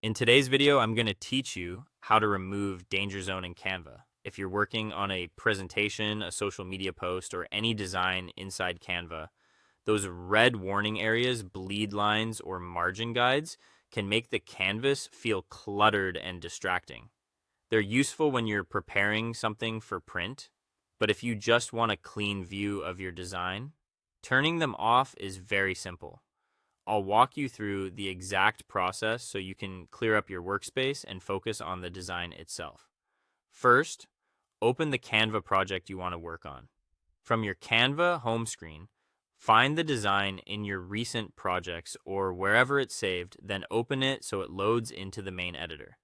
In today's video, I'm going to teach you how to remove danger zone in Canva. If you're working on a presentation, a social media post, or any design inside Canva, those red warning areas, bleed lines, or margin guides can make the canvas feel cluttered and distracting. They're useful when you're preparing something for print, but if you just want a clean view of your design, turning them off is very simple. I'll walk you through the exact process so you can clear up your workspace and focus on the design itself. First, open the Canva project you want to work on. From your Canva home screen, find the design in your recent projects or wherever it's saved, then open it so it loads into the main editor.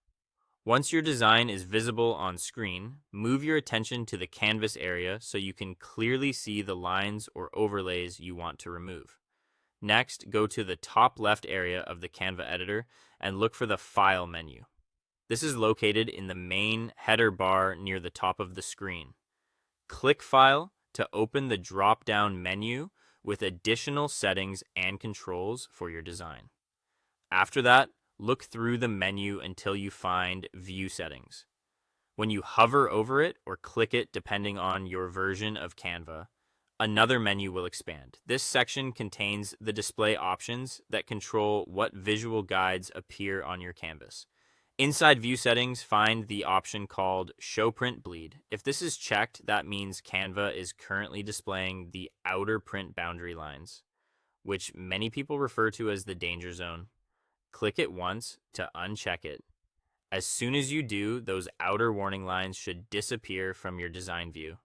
Once your design is visible on screen, move your attention to the canvas area so you can clearly see the lines or overlays you want to remove. Next, go to the top left area of the Canva editor and look for the File menu. This is located in the main header bar near the top of the screen. Click File to open the drop-down menu with additional settings and controls for your design. After that, look through the menu until you find View Settings. When you hover over it or click it depending on your version of Canva, another menu will expand. This section contains the display options that control what visual guides appear on your canvas. Inside View Settings, find the option called Show Print Bleed. If this is checked, that means Canva is currently displaying the outer print boundary lines, which many people refer to as the danger zone. Click it once to uncheck it. As soon as you do, those outer warning lines should disappear from your design view.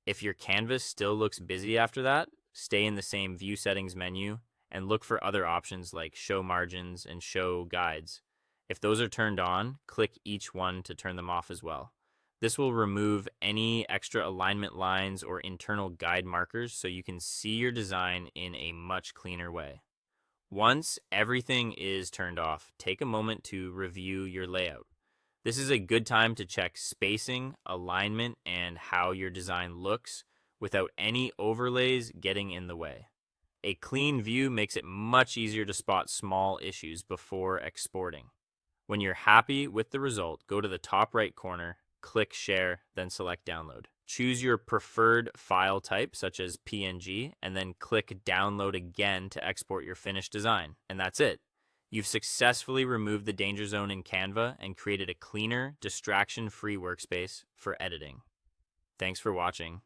If your canvas still looks busy after that, stay in the same View Settings menu and look for other options like Show Margins and Show Guides. If those are turned on, click each one to turn them off as well. This will remove any extra alignment lines or internal guide markers so you can see your design in a much cleaner way. Once everything is turned off, take a moment to review your layout. This is a good time to check spacing, alignment, and how your design looks without any overlays getting in the way. A clean view makes it much easier to spot small issues before exporting. When you're happy with the result, go to the top right corner, click Share, then select Download. Choose your preferred file type, such as PNG, and then click Download again to export your finished design. And that's it. You've successfully removed the danger zone in Canva and created a cleaner, distraction-free workspace for editing. Thanks for watching.